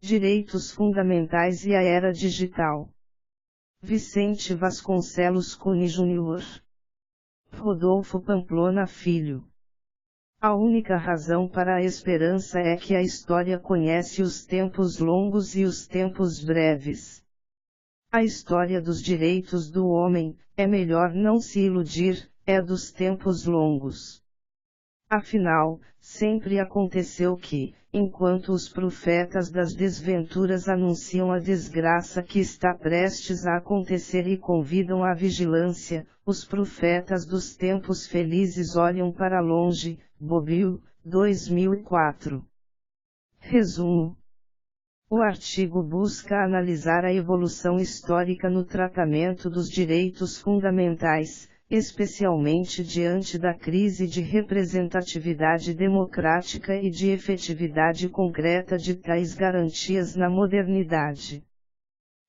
Direitos Fundamentais e a Era Digital. Vicente Vasconcelos Cunha Júnior. Rodolfo Pamplona Filho. A única razão para a esperança é que a história conhece os tempos longos e os tempos breves. A história dos direitos do homem, é melhor não se iludir, é dos tempos longos. Afinal, sempre aconteceu que, enquanto os profetas das desventuras anunciam a desgraça que está prestes a acontecer e convidam à vigilância, os profetas dos tempos felizes olham para longe. Bobbio, 2004. Resumo. O artigo busca analisar a evolução histórica no tratamento dos direitos fundamentais, especialmente diante da crise de representatividade democrática e de efetividade concreta de tais garantias na modernidade.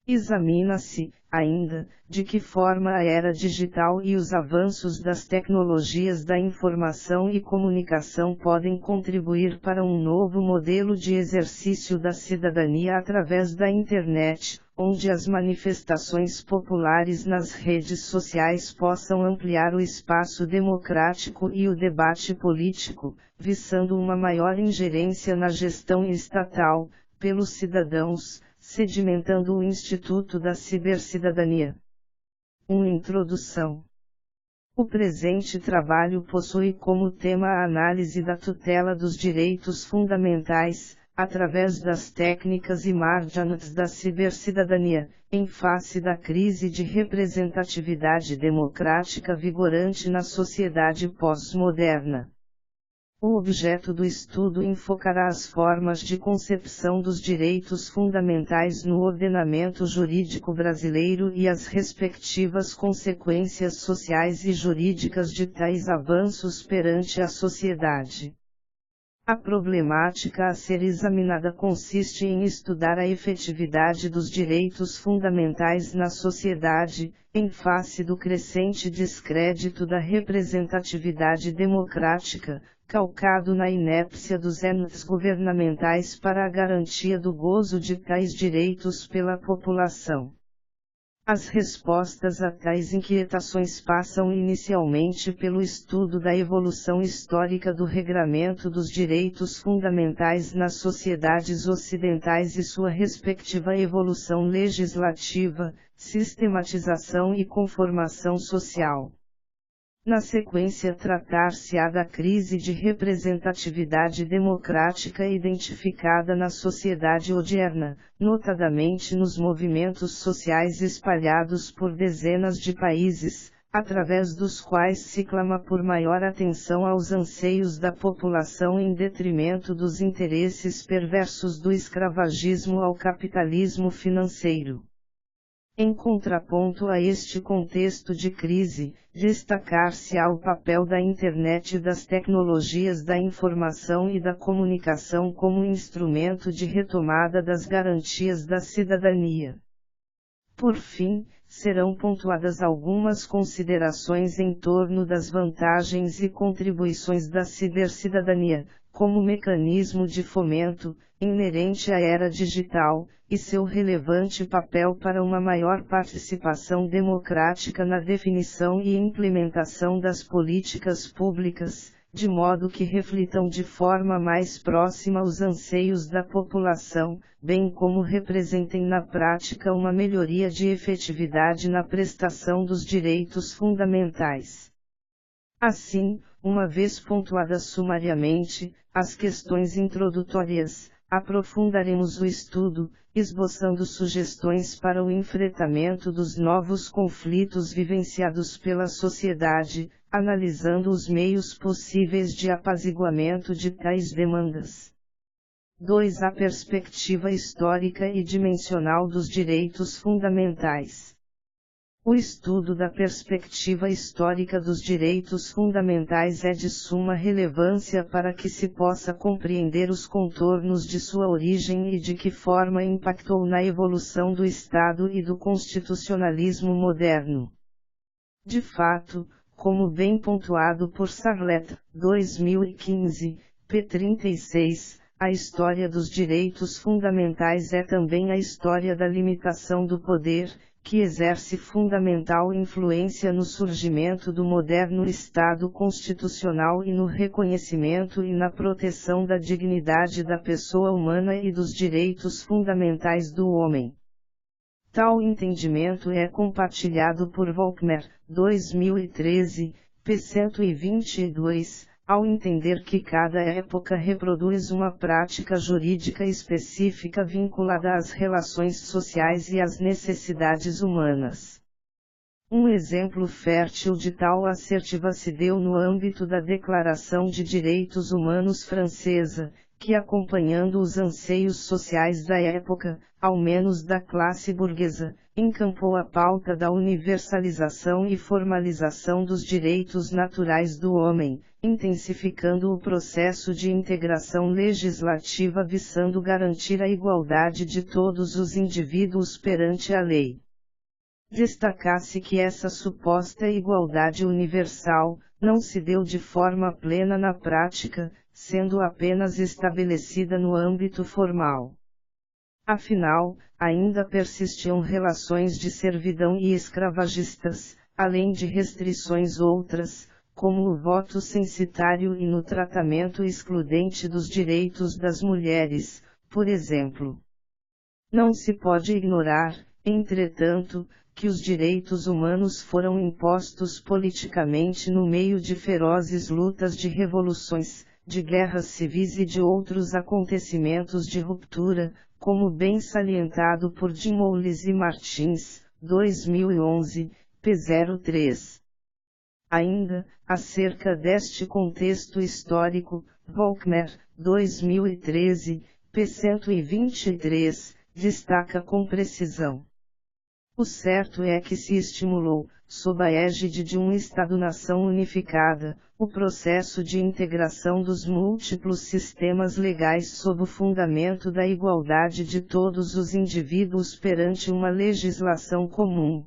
Examina-se, ainda, de que forma a era digital e os avanços das tecnologias da informação e comunicação podem contribuir para um novo modelo de exercício da cidadania através da internet, onde as manifestações populares nas redes sociais possam ampliar o espaço democrático e o debate político, visando uma maior ingerência na gestão estatal, pelos cidadãos, sedimentando o Instituto da Cibercidadania. Introdução. O presente trabalho possui como tema a análise da tutela dos direitos fundamentais, através das técnicas e margens da cibercidadania, em face da crise de representatividade democrática vigorante na sociedade pós-moderna. O objeto do estudo enfocará as formas de concepção dos direitos fundamentais no ordenamento jurídico brasileiro e as respectivas consequências sociais e jurídicas de tais avanços perante a sociedade. A problemática a ser examinada consiste em estudar a efetividade dos direitos fundamentais na sociedade, em face do crescente descrédito da representatividade democrática, calcado na inépcia dos entes governamentais para a garantia do gozo de tais direitos pela população. As respostas a tais inquietações passam inicialmente pelo estudo da evolução histórica do regramento dos direitos fundamentais nas sociedades ocidentais e sua respectiva evolução legislativa, sistematização e conformação social. Na sequência, tratar-se-á da crise de representatividade democrática identificada na sociedade odierna, notadamente nos movimentos sociais espalhados por dezenas de países, através dos quais se clama por maior atenção aos anseios da população em detrimento dos interesses perversos do escravagismo ao capitalismo financeiro. Em contraponto a este contexto de crise, destacar-se-á o papel da internet e das tecnologias da informação e da comunicação como instrumento de retomada das garantias da cidadania. Por fim, serão pontuadas algumas considerações em torno das vantagens e contribuições da cibercidadania, como mecanismo de fomento, inerente à era digital, e seu relevante papel para uma maior participação democrática na definição e implementação das políticas públicas, de modo que reflitam de forma mais próxima os anseios da população, bem como representem na prática uma melhoria de efetividade na prestação dos direitos fundamentais. Assim, uma vez pontuadas sumariamente as questões introdutórias, aprofundaremos o estudo, esboçando sugestões para o enfrentamento dos novos conflitos vivenciados pela sociedade, analisando os meios possíveis de apaziguamento de tais demandas. 2. A perspectiva histórica e dimensional dos direitos fundamentais. O estudo da perspectiva histórica dos direitos fundamentais é de suma relevância para que se possa compreender os contornos de sua origem e de que forma impactou na evolução do Estado e do constitucionalismo moderno. De fato, como bem pontuado por Sarlet, 2015, p. 36, a história dos direitos fundamentais é também a história da limitação do poder, que exerce fundamental influência no surgimento do moderno Estado constitucional e no reconhecimento e na proteção da dignidade da pessoa humana e dos direitos fundamentais do homem. Tal entendimento é compartilhado por Volkmer, 2013, p. 122, ao entender que cada época reproduz uma prática jurídica específica vinculada às relações sociais e às necessidades humanas. Um exemplo fértil de tal assertiva se deu no âmbito da Declaração de Direitos Humanos francesa, que, acompanhando os anseios sociais da época, ao menos da classe burguesa, encampou a pauta da universalização e formalização dos direitos naturais do homem, intensificando o processo de integração legislativa visando garantir a igualdade de todos os indivíduos perante a lei. Destaca-se que essa suposta igualdade universal não se deu de forma plena na prática, sendo apenas estabelecida no âmbito formal. Afinal, ainda persistiam relações de servidão e escravagistas, além de restrições outras, como o voto censitário e no tratamento excludente dos direitos das mulheres, por exemplo. Não se pode ignorar, entretanto, que os direitos humanos foram impostos politicamente no meio de ferozes lutas de revoluções, de guerras civis e de outros acontecimentos de ruptura, como bem salientado por Jim Owles e Martins, 2011, p. 03. Ainda, acerca deste contexto histórico, Volkmer, 2013, p. 123, destaca com precisão. O certo é que se estimulou, sob a égide de um Estado-nação unificada, o processo de integração dos múltiplos sistemas legais sob o fundamento da igualdade de todos os indivíduos perante uma legislação comum.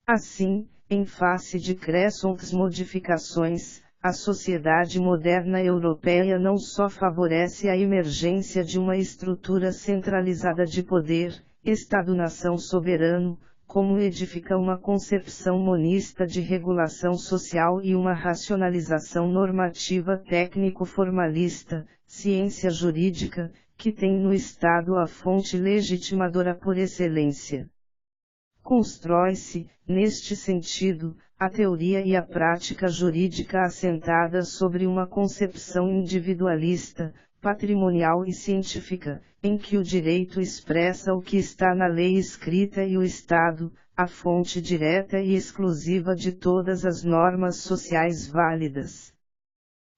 Assim, em face de crescentes modificações, a sociedade moderna europeia não só favorece a emergência de uma estrutura centralizada de poder, Estado-nação soberano, como edifica uma concepção monista de regulação social e uma racionalização normativa técnico-formalista, ciência jurídica, que tem no Estado a fonte legitimadora por excelência. Constrói-se, neste sentido, a teoria e a prática jurídica assentadas sobre uma concepção individualista, patrimonial e científica, em que o direito expressa o que está na lei escrita e o Estado, a fonte direta e exclusiva de todas as normas sociais válidas.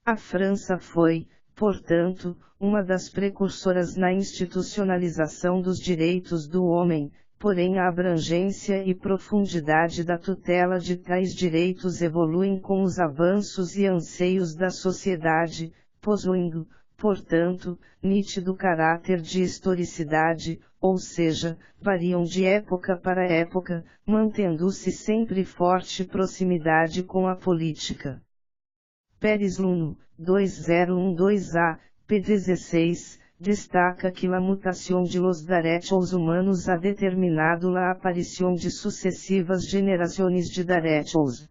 A França foi, portanto, uma das precursoras na institucionalização dos direitos do homem, porém a abrangência e profundidade da tutela de tais direitos evoluem com os avanços e anseios da sociedade, possuindo, portanto, nítido caráter de historicidade, ou seja, variam de época para época, mantendo-se sempre forte proximidade com a política. Pérez Luno, 2012a, p. 16, destaca que la mutación de los derechos humanos ha determinado la aparición de sucesivas generaciones de derechos.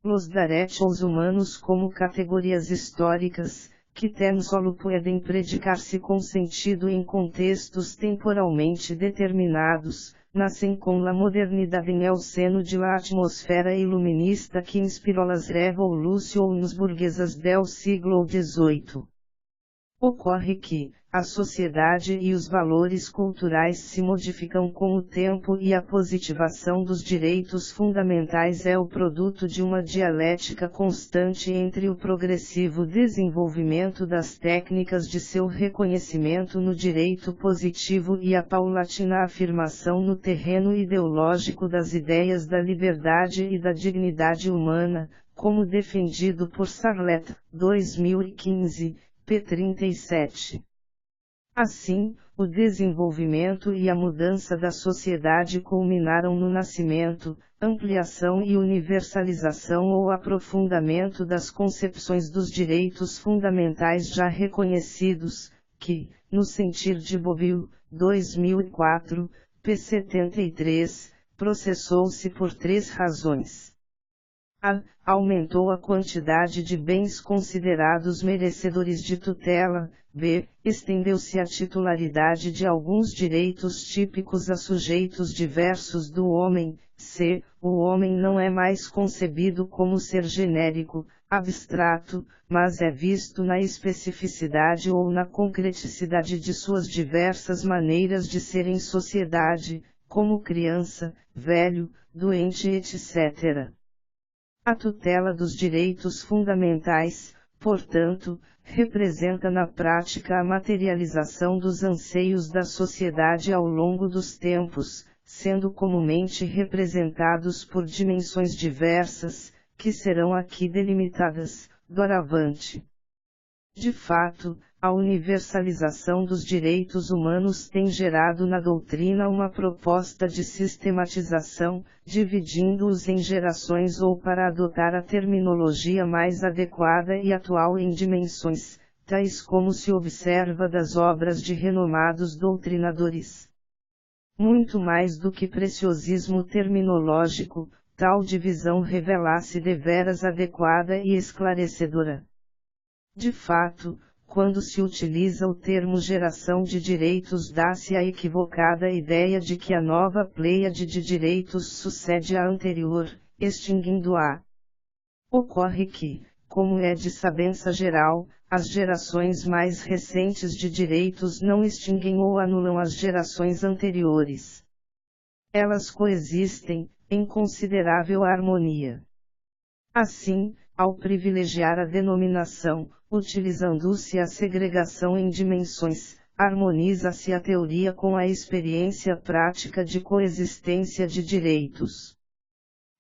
Los derechos humanos como categorias históricas, que tan solo podem predicar-se com sentido em contextos temporalmente determinados, nascem com la modernidade em el seno de la atmosfera iluminista que inspirou las revoluções burguesas del siglo XVIII. Ocorre que, a sociedade e os valores culturais se modificam com o tempo e a positivação dos direitos fundamentais é o produto de uma dialética constante entre o progressivo desenvolvimento das técnicas de seu reconhecimento no direito positivo e a paulatina afirmação no terreno ideológico das ideias da liberdade e da dignidade humana, como defendido por Sarlet, 2015, p. 37. Assim, o desenvolvimento e a mudança da sociedade culminaram no nascimento, ampliação e universalização ou aprofundamento das concepções dos direitos fundamentais já reconhecidos, que, no sentir de Bovio, 2004, p. 73, processou-se por 3 razões. A. Aumentou a quantidade de bens considerados merecedores de tutela. B. Estendeu-se a titularidade de alguns direitos típicos a sujeitos diversos do homem. C. O homem não é mais concebido como ser genérico, abstrato, mas é visto na especificidade ou na concreticidade de suas diversas maneiras de ser em sociedade, como criança, velho, doente, etc. A tutela dos direitos fundamentais, portanto, representa na prática a materialização dos anseios da sociedade ao longo dos tempos, sendo comumente representados por dimensões diversas, que serão aqui delimitadas, doravante. De fato, a universalização dos direitos humanos tem gerado na doutrina uma proposta de sistematização, dividindo-os em gerações ou para adotar a terminologia mais adequada e atual em dimensões, tais como se observa das obras de renomados doutrinadores. Muito mais do que preciosismo terminológico, tal divisão revela-se deveras adequada e esclarecedora. De fato, quando se utiliza o termo geração de direitos, dá-se a equivocada ideia de que a nova pleiade de direitos sucede à anterior, extinguindo-a. Ocorre que, como é de sabença geral, as gerações mais recentes de direitos não extinguem ou anulam as gerações anteriores. Elas coexistem, em considerável harmonia. Assim, ao privilegiar a denominação, utilizando-se a segregação em dimensões, harmoniza-se a teoria com a experiência prática de coexistência de direitos.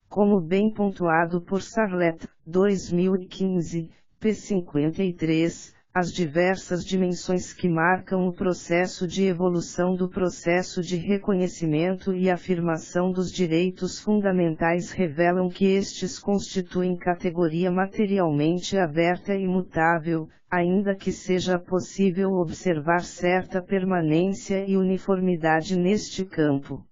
Como bem pontuado por Sarlet, 2015, p. 53, as diversas dimensões que marcam o processo de evolução do processo de reconhecimento e afirmação dos direitos fundamentais revelam que estes constituem categoria materialmente aberta e imutável, ainda que seja possível observar certa permanência e uniformidade neste campo.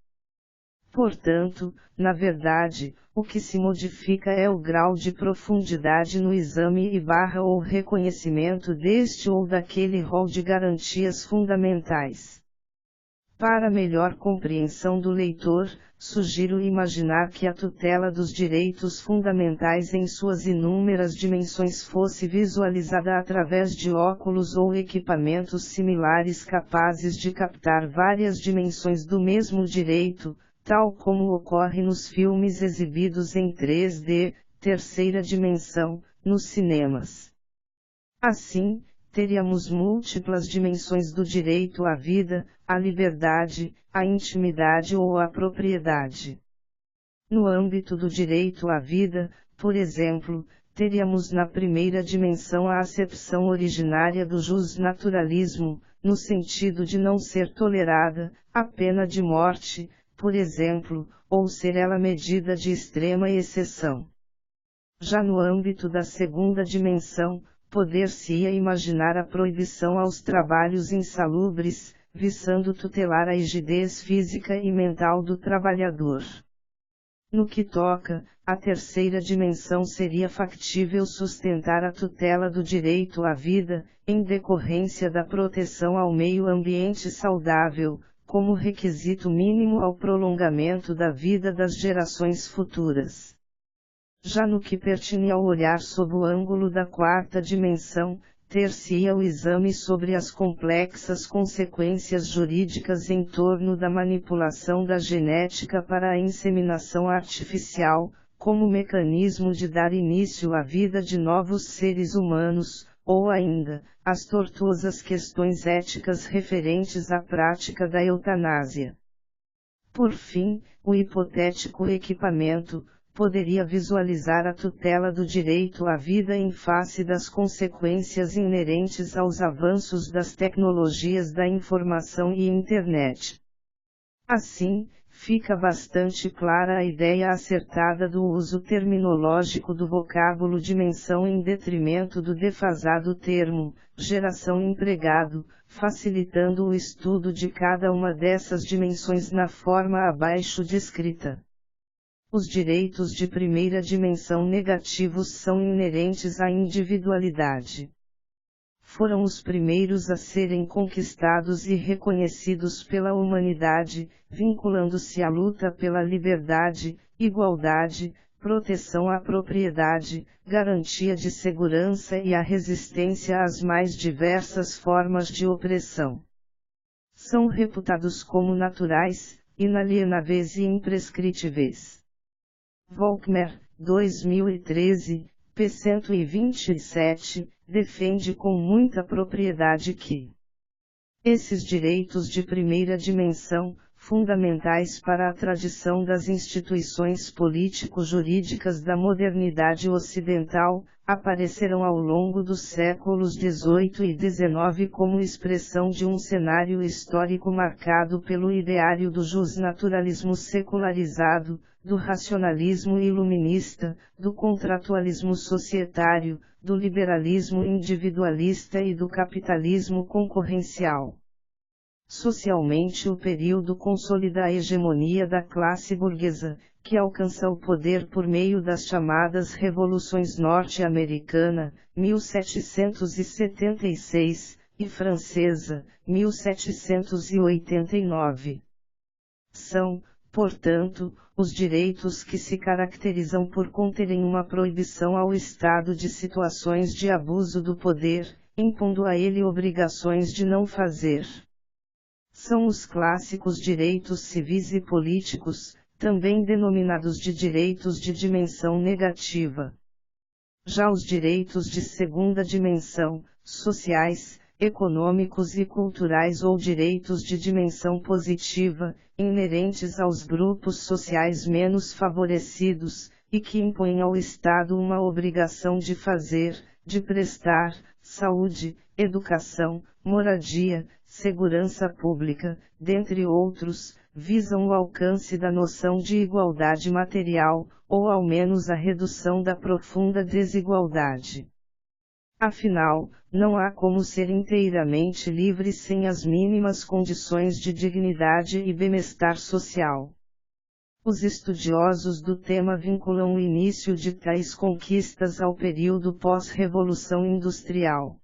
Portanto, na verdade, o que se modifica é o grau de profundidade no exame ou reconhecimento deste ou daquele rol de garantias fundamentais. Para melhor compreensão do leitor, sugiro imaginar que a tutela dos direitos fundamentais em suas inúmeras dimensões fosse visualizada através de óculos ou equipamentos similares capazes de captar várias dimensões do mesmo direito, tal como ocorre nos filmes exibidos em 3D, terceira dimensão, nos cinemas. Assim, teríamos múltiplas dimensões do direito à vida, à liberdade, à intimidade ou à propriedade. No âmbito do direito à vida, por exemplo, teríamos na primeira dimensão a acepção originária do justnaturalismo, no sentido de não ser tolerada a pena de morte, por exemplo, ou ser ela medida de extrema exceção. Já no âmbito da segunda dimensão, poder-se-ia imaginar a proibição aos trabalhos insalubres, visando tutelar a rigidez física e mental do trabalhador. No que toca, à terceira dimensão seria factível sustentar a tutela do direito à vida, em decorrência da proteção ao meio ambiente saudável, como requisito mínimo ao prolongamento da vida das gerações futuras. Já no que pertine ao olhar sob o ângulo da quarta dimensão, ter-se-ia o exame sobre as complexas consequências jurídicas em torno da manipulação da genética para a inseminação artificial, como mecanismo de dar início à vida de novos seres humanos, ou ainda, as tortuosas questões éticas referentes à prática da eutanásia. Por fim, o hipotético equipamento poderia visualizar a tutela do direito à vida em face das consequências inerentes aos avanços das tecnologias da informação e internet. Assim, fica bastante clara a ideia acertada do uso terminológico do vocábulo dimensão em detrimento do defasado termo, geração empregado, facilitando o estudo de cada uma dessas dimensões na forma abaixo descrita. Os direitos de primeira dimensão negativos são inerentes à individualidade. Foram os primeiros a serem conquistados e reconhecidos pela humanidade, vinculando-se à luta pela liberdade, igualdade, proteção à propriedade, garantia de segurança e a resistência às mais diversas formas de opressão. São reputados como naturais, inalienáveis e imprescritíveis. Volkmer, 2013, p. 127, defende com muita propriedade que esses direitos de primeira dimensão, fundamentais para a tradição das instituições político-jurídicas da modernidade ocidental, apareceram ao longo dos séculos XVIII e XIX como expressão de um cenário histórico marcado pelo ideário do justnaturalismo secularizado, do racionalismo iluminista, do contratualismo societário, do liberalismo individualista e do capitalismo concorrencial. Socialmente, o período consolida a hegemonia da classe burguesa, que alcança o poder por meio das chamadas Revoluções norte-americana, 1776, e francesa, 1789. São, portanto, os direitos que se caracterizam por conterem uma proibição ao Estado de situações de abuso do poder, impondo a ele obrigações de não fazer. São os clássicos direitos civis e políticos, também denominados de direitos de dimensão negativa. Já os direitos de segunda dimensão, sociais, econômicos e culturais ou direitos de dimensão positiva, inerentes aos grupos sociais menos favorecidos, e que impõem ao Estado uma obrigação de fazer, de prestar, saúde, educação, moradia, segurança pública, dentre outros, visam o alcance da noção de igualdade material, ou ao menos a redução da profunda desigualdade. Afinal, não há como ser inteiramente livre sem as mínimas condições de dignidade e bem-estar social. Os estudiosos do tema vinculam o início de tais conquistas ao período pós-Revolução Industrial.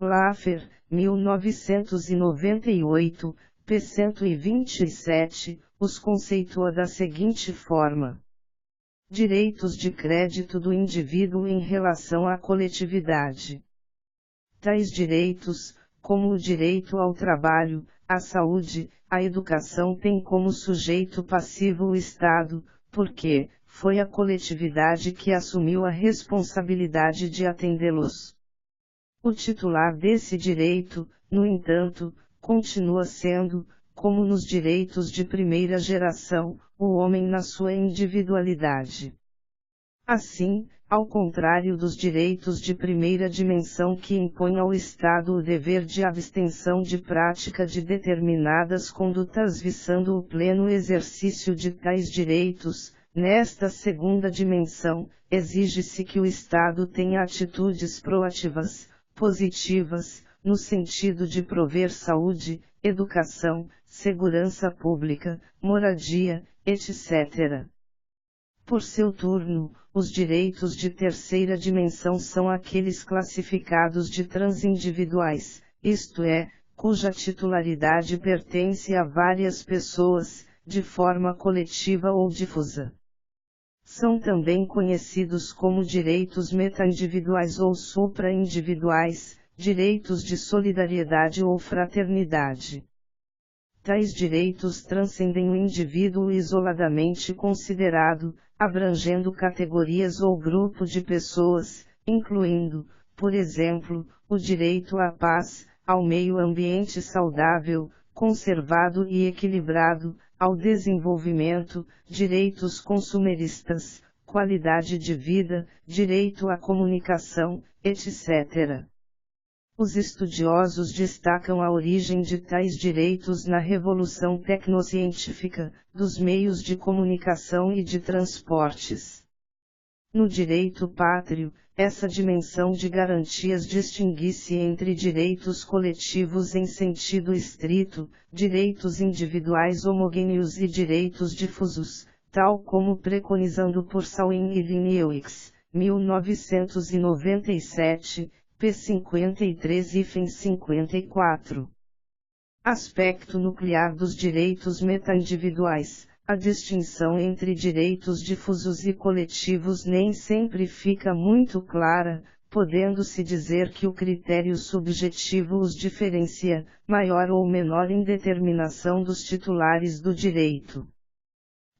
Laffer, 1998, p. 127, os conceitua da seguinte forma: direitos de crédito do indivíduo em relação à coletividade. Tais direitos, como o direito ao trabalho, à saúde, à educação, têm como sujeito passivo o Estado, porque foi a coletividade que assumiu a responsabilidade de atendê-los. O titular desse direito, no entanto, continua sendo, como nos direitos de primeira geração, o homem na sua individualidade. Assim, ao contrário dos direitos de primeira dimensão que impõem ao Estado o dever de abstenção de prática de determinadas condutas visando o pleno exercício de tais direitos, nesta segunda dimensão, exige-se que o Estado tenha atitudes proativas, positivas, no sentido de prover saúde, educação, segurança pública, moradia, etc. Por seu turno, os direitos de terceira dimensão são aqueles classificados de transindividuais, isto é, cuja titularidade pertence a várias pessoas, de forma coletiva ou difusa. São também conhecidos como direitos metaindividuais ou supraindividuais, direitos de solidariedade ou fraternidade. Tais direitos transcendem o indivíduo isoladamente considerado, abrangendo categorias ou grupo de pessoas, incluindo, por exemplo, o direito à paz, ao meio ambiente saudável, conservado e equilibrado, ao desenvolvimento, direitos consumeristas, qualidade de vida, direito à comunicação, etc. Os estudiosos destacam a origem de tais direitos na revolução tecnocientífica, dos meios de comunicação e de transportes. No direito pátrio, essa dimensão de garantias distingue-se entre direitos coletivos em sentido estrito, direitos individuais homogêneos e direitos difusos, tal como preconizando por Salwin e Linewix, 1997, p. 53-54. Aspecto nuclear dos direitos metaindividuais. A distinção entre direitos difusos e coletivos nem sempre fica muito clara, podendo-se dizer que o critério subjetivo os diferencia, maior ou menor indeterminação dos titulares do direito.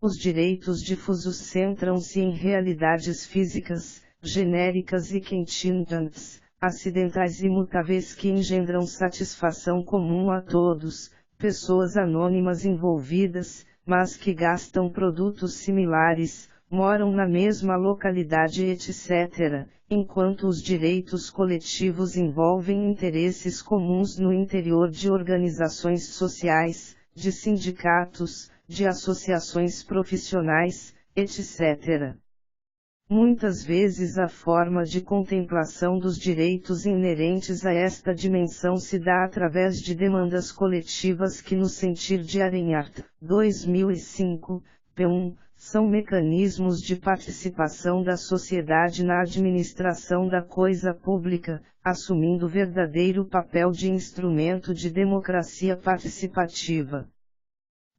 Os direitos difusos centram-se em realidades físicas, genéricas e contingentes, acidentais e mutáveis que engendram satisfação comum a todos, pessoas anônimas envolvidas, mas que gastam produtos similares, moram na mesma localidade etc., enquanto os direitos coletivos envolvem interesses comuns no interior de organizações sociais, de sindicatos, de associações profissionais, etc. Muitas vezes a forma de contemplação dos direitos inerentes a esta dimensão se dá através de demandas coletivas que no sentir de Arenhart, 2005, p. são mecanismos de participação da sociedade na administração da coisa pública, assumindo verdadeiro papel de instrumento de democracia participativa.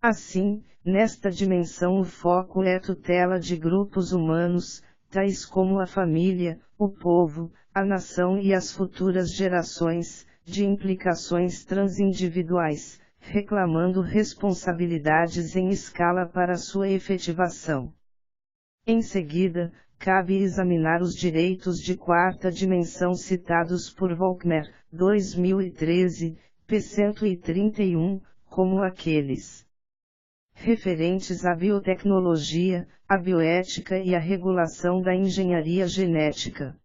Assim, nesta dimensão o foco é a tutela de grupos humanos, tais como a família, o povo, a nação e as futuras gerações, de implicações transindividuais, reclamando responsabilidades em escala para sua efetivação. Em seguida, cabe examinar os direitos de quarta dimensão citados por Volkmer, 2013, p. 131, como aqueles referentes à biotecnologia, à bioética e à regulação da engenharia genética.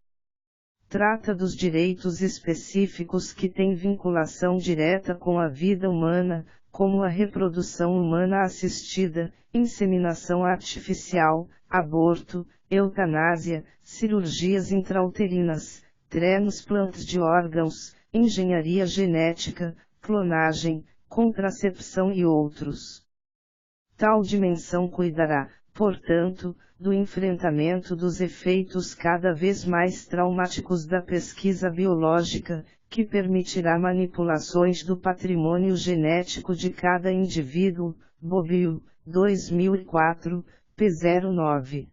Trata dos direitos específicos que têm vinculação direta com a vida humana, como a reprodução humana assistida, inseminação artificial, aborto, eutanásia, cirurgias intrauterinas, transplantes de órgãos, engenharia genética, clonagem, contracepção e outros. Tal dimensão cuidará, portanto, do enfrentamento dos efeitos cada vez mais traumáticos da pesquisa biológica, que permitirá manipulações do patrimônio genético de cada indivíduo, Bobbio, 2004, p. 09.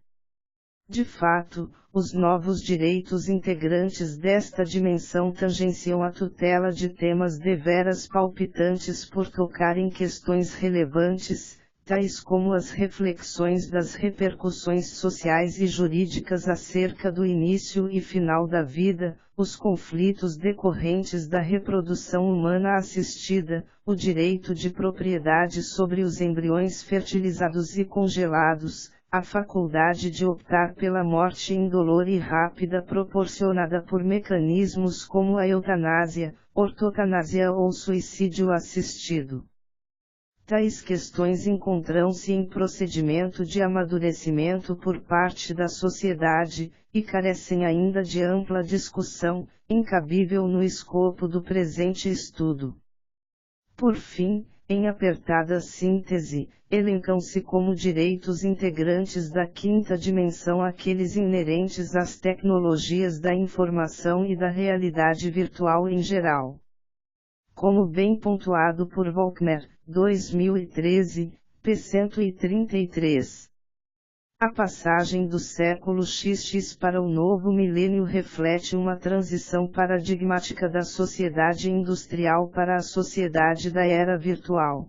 De fato, os novos direitos integrantes desta dimensão tangenciam a tutela de temas deveras palpitantes por tocar em questões relevantes, tais como as reflexões das repercussões sociais e jurídicas acerca do início e final da vida, os conflitos decorrentes da reprodução humana assistida, o direito de propriedade sobre os embriões fertilizados e congelados, a faculdade de optar pela morte indolor e rápida proporcionada por mecanismos como a eutanásia, ortotanásia ou suicídio assistido. Tais questões encontram-se em procedimento de amadurecimento por parte da sociedade, e carecem ainda de ampla discussão, incabível no escopo do presente estudo. Por fim, em apertada síntese, elencam-se como direitos integrantes da quinta dimensão aqueles inerentes às tecnologias da informação e da realidade virtual em geral. Como bem pontuado por Volkmer, 2013, p. 133. A passagem do século XX para o novo milênio reflete uma transição paradigmática da sociedade industrial para a sociedade da era virtual.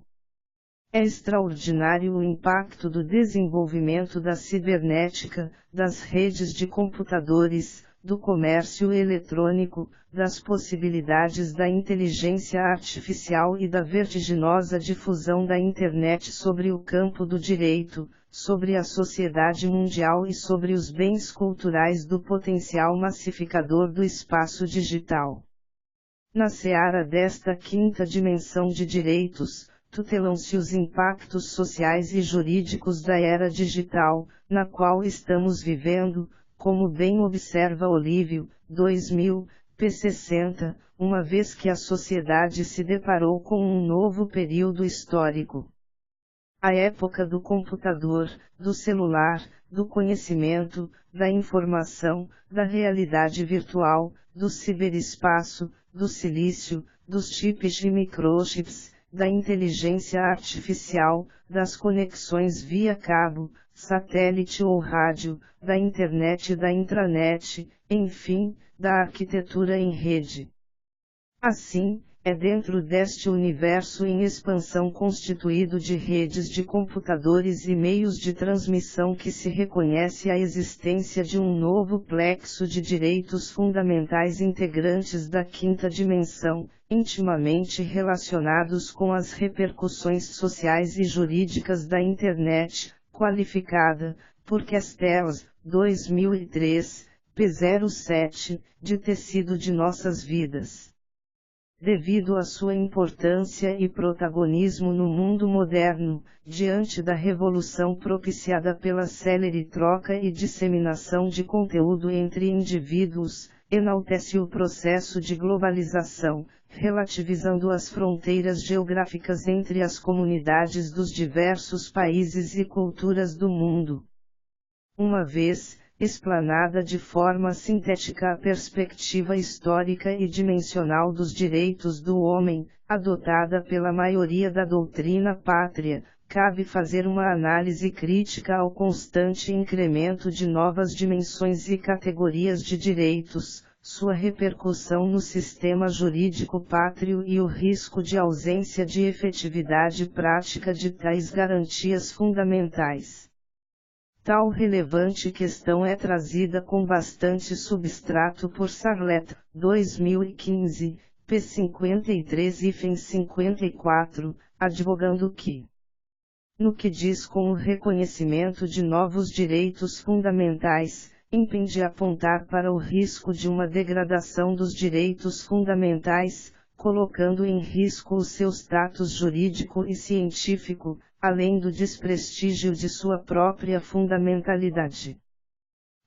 É extraordinário o impacto do desenvolvimento da cibernética, das redes de computadores, do comércio eletrônico, das possibilidades da inteligência artificial e da vertiginosa difusão da Internet sobre o campo do direito, sobre a sociedade mundial e sobre os bens culturais do potencial massificador do espaço digital. Na seara desta quinta dimensão de direitos, tutelam-se os impactos sociais e jurídicos da era digital, na qual estamos vivendo, como bem observa Olívio, 2000, p. 60, uma vez que a sociedade se deparou com um novo período histórico. A época do computador, do celular, do conhecimento, da informação, da realidade virtual, do ciberespaço, do silício, dos chips e microchips, da inteligência artificial, das conexões via cabo, satélite ou rádio, da internet e da intranet, enfim, da arquitetura em rede. Assim, é dentro deste universo em expansão constituído de redes de computadores e meios de transmissão que se reconhece a existência de um novo plexo de direitos fundamentais integrantes da quinta dimensão, intimamente relacionados com as repercussões sociais e jurídicas da Internet, qualificada, por Castells, 2003, p. 07, de tecido de nossas vidas. Devido à sua importância e protagonismo no mundo moderno, diante da revolução propiciada pela célere troca e disseminação de conteúdo entre indivíduos, enaltece o processo de globalização, relativizando as fronteiras geográficas entre as comunidades dos diversos países e culturas do mundo. Uma vez explanada de forma sintética a perspectiva histórica e dimensional dos direitos do homem, adotada pela maioria da doutrina pátria, cabe fazer uma análise crítica ao constante incremento de novas dimensões e categorias de direitos, sua repercussão no sistema jurídico pátrio e o risco de ausência de efetividade prática de tais garantias fundamentais. Tal relevante questão é trazida com bastante substrato por Sarlet, 2015, p. 53 e 54, advogando que, no que diz com o reconhecimento de novos direitos fundamentais, impende apontar para o risco de uma degradação dos direitos fundamentais, colocando em risco o seu status jurídico e científico, além do desprestígio de sua própria fundamentalidade.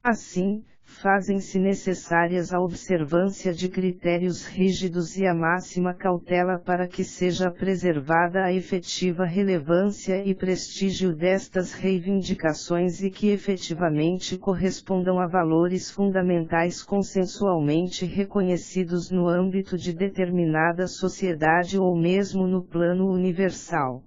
Assim, fazem-se necessárias a observância de critérios rígidos e a máxima cautela para que seja preservada a efetiva relevância e prestígio destas reivindicações e que efetivamente correspondam a valores fundamentais consensualmente reconhecidos no âmbito de determinada sociedade ou mesmo no plano universal.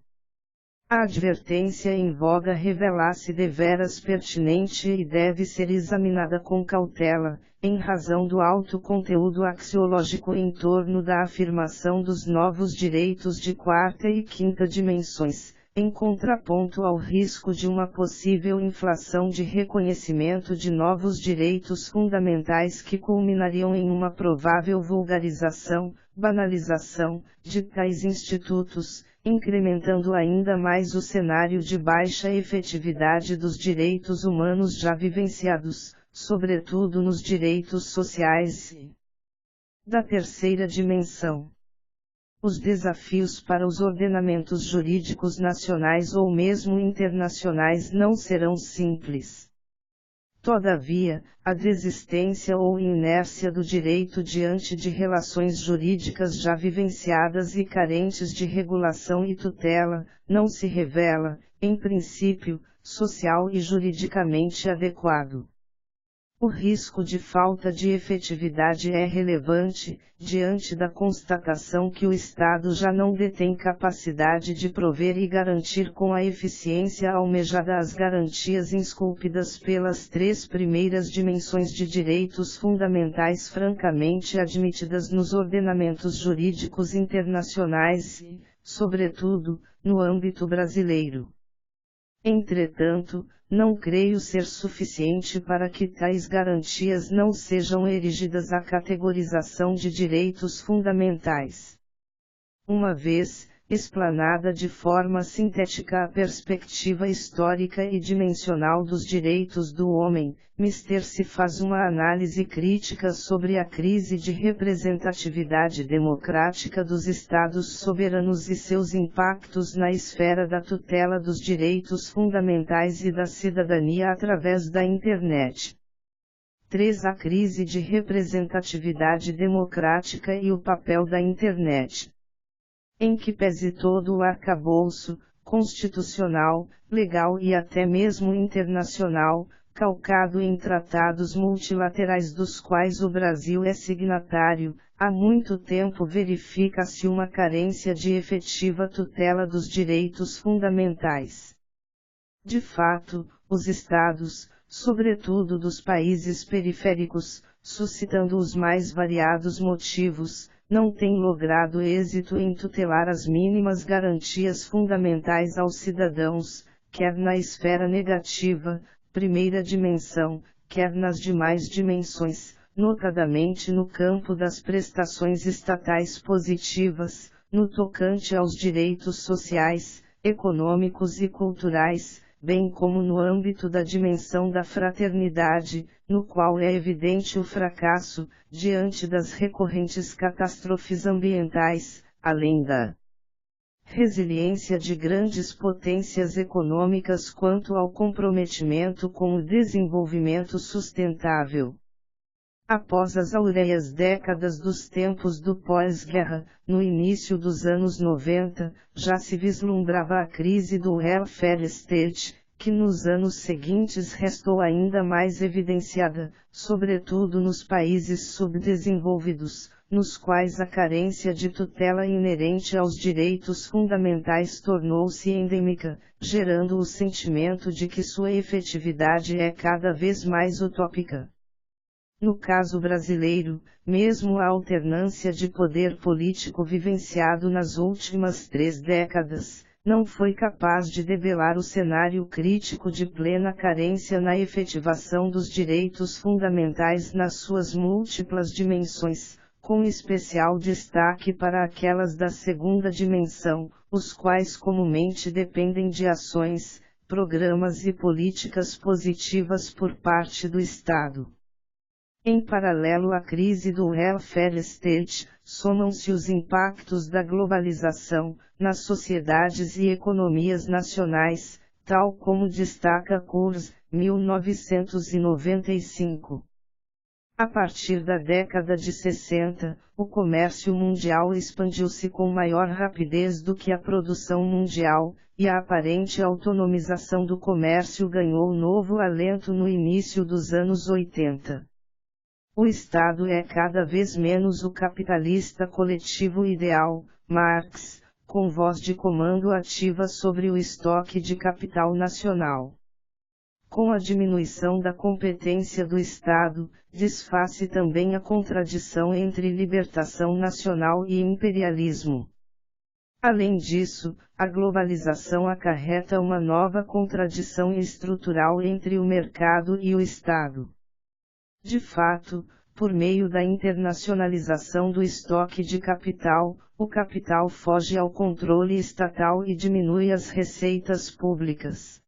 A advertência em voga revela-se deveras pertinente e deve ser examinada com cautela, em razão do alto conteúdo axiológico em torno da afirmação dos novos direitos de quarta e quinta dimensões, em contraponto ao risco de uma possível inflação de reconhecimento de novos direitos fundamentais que culminariam em uma provável vulgarização, banalização, de tais institutos, incrementando ainda mais o cenário de baixa efetividade dos direitos humanos já vivenciados, sobretudo nos direitos sociais e da terceira dimensão. Os desafios para os ordenamentos jurídicos nacionais ou mesmo internacionais não serão simples. Todavia, a desistência ou inércia do direito diante de relações jurídicas já vivenciadas e carentes de regulação e tutela, não se revela, em princípio, social e juridicamente adequado. O risco de falta de efetividade é relevante, diante da constatação que o Estado já não detém capacidade de prover e garantir com a eficiência almejada as garantias esculpidas pelas três primeiras dimensões de direitos fundamentais francamente admitidas nos ordenamentos jurídicos internacionais e, sobretudo, no âmbito brasileiro. Entretanto, não creio ser suficiente para que tais garantias não sejam erigidas à categorização de direitos fundamentais. Uma vez, explanada de forma sintética a perspectiva histórica e dimensional dos direitos do homem, Mr. se faz uma análise crítica sobre a crise de representatividade democrática dos Estados soberanos e seus impactos na esfera da tutela dos direitos fundamentais e da cidadania através da Internet. 3. A crise de representatividade democrática e o papel da Internet. Em que pese todo o arcabouço, constitucional, legal e até mesmo internacional, calcado em tratados multilaterais dos quais o Brasil é signatário, há muito tempo verifica-se uma carência de efetiva tutela dos direitos fundamentais. De fato, os Estados, sobretudo dos países periféricos, suscitando os mais variados motivos, não têm logrado êxito em tutelar as mínimas garantias fundamentais aos cidadãos, quer na esfera negativa, primeira dimensão, quer nas demais dimensões, notadamente no campo das prestações estatais positivas, no tocante aos direitos sociais, econômicos e culturais, bem como no âmbito da dimensão da fraternidade, no qual é evidente o fracasso, diante das recorrentes catástrofes ambientais, além da resiliência de grandes potências econômicas quanto ao comprometimento com o desenvolvimento sustentável. Após as áureas décadas dos tempos do pós-guerra, no início dos anos 90, já se vislumbrava a crise do welfare state, que nos anos seguintes restou ainda mais evidenciada, sobretudo nos países subdesenvolvidos, nos quais a carência de tutela inerente aos direitos fundamentais tornou-se endêmica, gerando o sentimento de que sua efetividade é cada vez mais utópica. No caso brasileiro, mesmo a alternância de poder político vivenciado nas últimas 3 décadas, não foi capaz de debelar o cenário crítico de plena carência na efetivação dos direitos fundamentais nas suas múltiplas dimensões, com especial destaque para aquelas da segunda dimensão, os quais comumente dependem de ações, programas e políticas positivas por parte do Estado. Em paralelo à crise do welfare state, somam-se os impactos da globalização, nas sociedades e economias nacionais, tal como destaca Kurz, 1995. A partir da década de 60, o comércio mundial expandiu-se com maior rapidez do que a produção mundial, e a aparente autonomização do comércio ganhou novo alento no início dos anos 80. O Estado é cada vez menos o capitalista coletivo ideal, Marx, com voz de comando ativa sobre o estoque de capital nacional. Com a diminuição da competência do Estado, desfaz-se também a contradição entre libertação nacional e imperialismo. Além disso, a globalização acarreta uma nova contradição estrutural entre o mercado e o Estado. De fato, por meio da internacionalização do estoque de capital, o capital foge ao controle estatal e diminui as receitas públicas.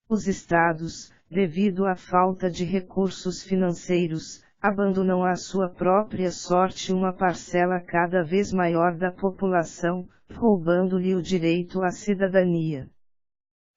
Os Estados, devido à falta de recursos financeiros, abandonam à sua própria sorte uma parcela cada vez maior da população, roubando-lhe o direito à cidadania.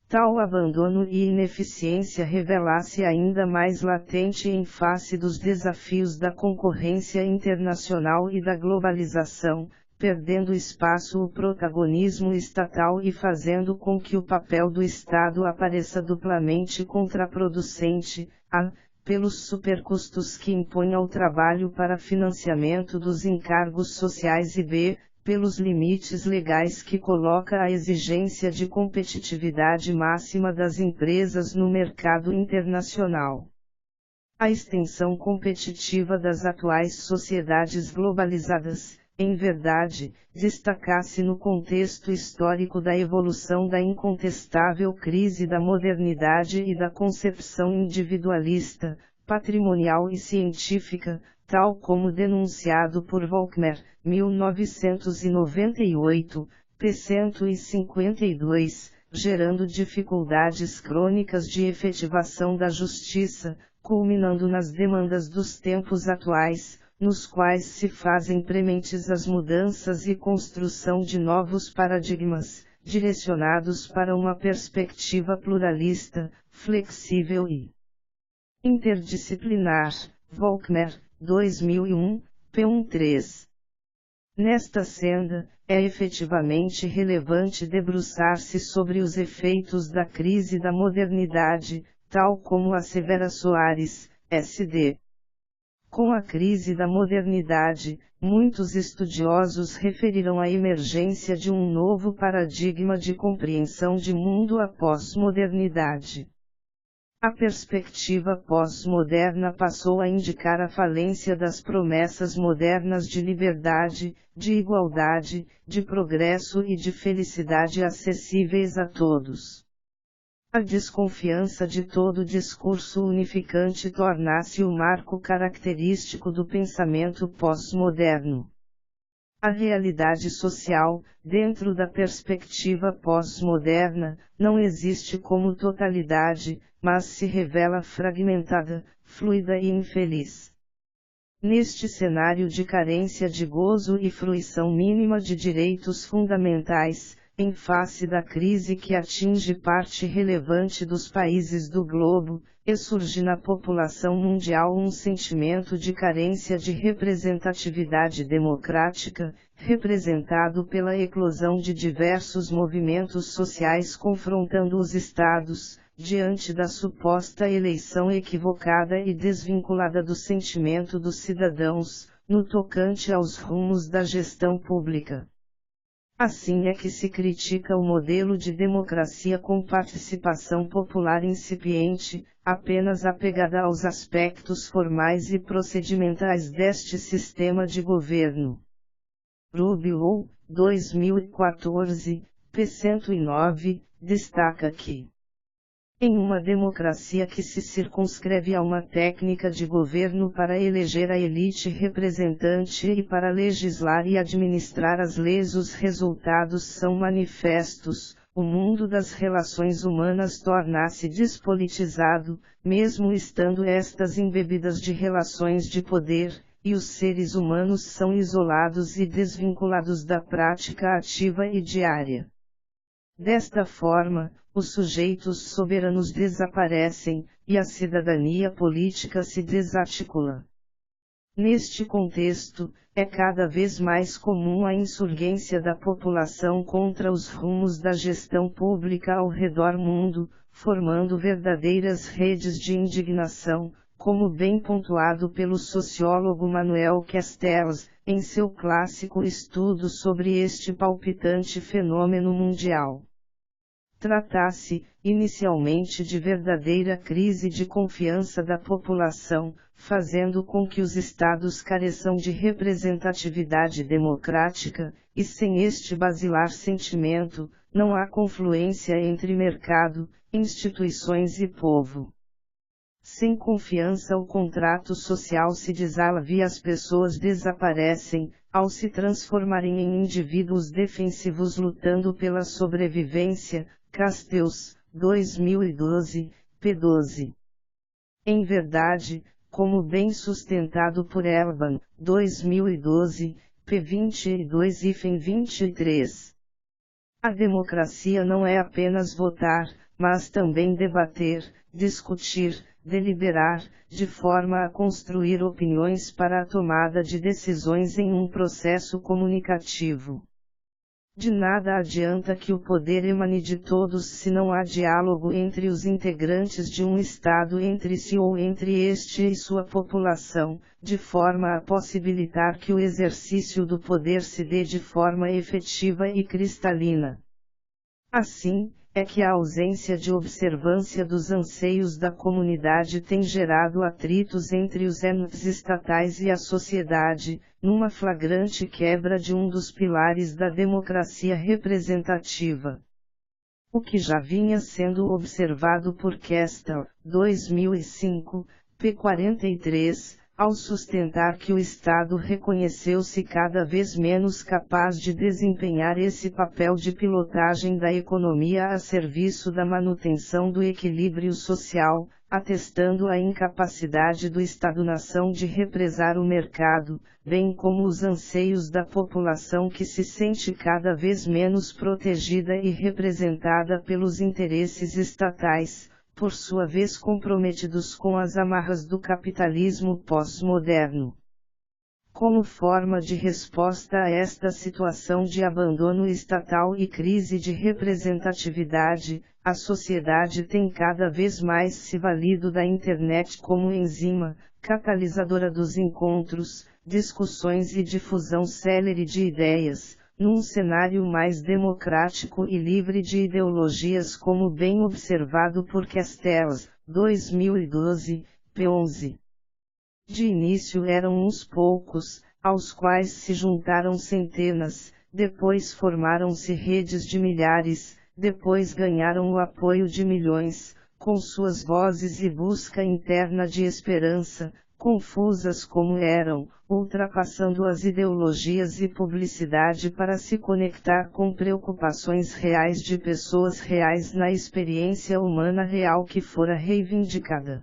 Tal abandono e ineficiência revela-se ainda mais latente em face dos desafios da concorrência internacional e da globalização, perdendo espaço o protagonismo estatal e fazendo com que o papel do Estado apareça duplamente contraproducente, a, pelos supercustos que impõe ao trabalho para financiamento dos encargos sociais e b, pelos limites legais que coloca a exigência de competitividade máxima das empresas no mercado internacional. A extensão competitiva das atuais sociedades globalizadas, em verdade, destaca-se no contexto histórico da evolução da incontestável crise da modernidade e da concepção individualista, patrimonial e científica, tal como denunciado por Volckmer, 1998, p. 152, gerando dificuldades crônicas de efetivação da justiça, culminando nas demandas dos tempos atuais, nos quais se fazem prementes as mudanças e construção de novos paradigmas, direcionados para uma perspectiva pluralista, flexível e interdisciplinar. Volkmer, 2001, p. 13. Nesta senda, é efetivamente relevante debruçar-se sobre os efeitos da crise da modernidade, tal como assevera Soares, S.D. Com a crise da modernidade, muitos estudiosos referiram a emergência de um novo paradigma de compreensão de mundo após modernidade. A perspectiva pós-moderna passou a indicar a falência das promessas modernas de liberdade, de igualdade, de progresso e de felicidade acessíveis a todos. A desconfiança de todo discurso unificante torna-se o marco característico do pensamento pós-moderno. A realidade social, dentro da perspectiva pós-moderna, não existe como totalidade, mas se revela fragmentada, fluida e infeliz. Neste cenário de carência de gozo e fruição mínima de direitos fundamentais, em face da crise que atinge parte relevante dos países do globo, surge na população mundial um sentimento de carência de representatividade democrática, representado pela eclosão de diversos movimentos sociais confrontando os estados, diante da suposta eleição equivocada e desvinculada do sentimento dos cidadãos, no tocante aos rumos da gestão pública. Assim é que se critica o modelo de democracia com participação popular incipiente, apenas apegada aos aspectos formais e procedimentais deste sistema de governo. Rubio, 2014, p. 109, destaca que em uma democracia que se circunscreve a uma técnica de governo para eleger a elite representante e para legislar e administrar as leis, os resultados são manifestos. O mundo das relações humanas torna-se despolitizado, mesmo estando estas embebidas de relações de poder, e os seres humanos são isolados e desvinculados da prática ativa e diária. Desta forma, os sujeitos soberanos desaparecem, e a cidadania política se desarticula. Neste contexto, é cada vez mais comum a insurgência da população contra os rumos da gestão pública ao redor mundo, formando verdadeiras redes de indignação, como bem pontuado pelo sociólogo Manuel Castells, em seu clássico estudo sobre este palpitante fenômeno mundial. Trata-se, inicialmente, de verdadeira crise de confiança da população, fazendo com que os estados careçam de representatividade democrática, e sem este basilar sentimento, não há confluência entre mercado, instituições e povo. Sem confiança o contrato social se desala e as pessoas desaparecem, ao se transformarem em indivíduos defensivos lutando pela sobrevivência. Castells, 2012, p. 12. Em verdade, como bem sustentado por Erban, 2012, p. 22 e 23. A democracia não é apenas votar, mas também debater, discutir, deliberar, de forma a construir opiniões para a tomada de decisões em um processo comunicativo. De nada adianta que o poder emane de todos se não há diálogo entre os integrantes de um Estado entre si ou entre este e sua população, de forma a possibilitar que o exercício do poder se dê de forma efetiva e cristalina. Assim, é que a ausência de observância dos anseios da comunidade tem gerado atritos entre os entes estatais e a sociedade, numa flagrante quebra de um dos pilares da democracia representativa. O que já vinha sendo observado por Castells, 2005, p. 43, ao sustentar que o Estado reconheceu-se cada vez menos capaz de desempenhar esse papel de pilotagem da economia a serviço da manutenção do equilíbrio social, atestando a incapacidade do Estado-nação de represar o mercado, bem como os anseios da população que se sente cada vez menos protegida e representada pelos interesses estatais, por sua vez comprometidos com as amarras do capitalismo pós-moderno. Como forma de resposta a esta situação de abandono estatal e crise de representatividade, a sociedade tem cada vez mais se valido da internet como enzima, catalisadora dos encontros, discussões e difusão célere de ideias, num cenário mais democrático e livre de ideologias, como bem observado por Castells, 2012, p. 11. De início eram uns poucos, aos quais se juntaram centenas, depois formaram-se redes de milhares, depois ganharam o apoio de milhões, com suas vozes e busca interna de esperança, confusas como eram, ultrapassando as ideologias e publicidade para se conectar com preocupações reais de pessoas reais na experiência humana real que fora reivindicada.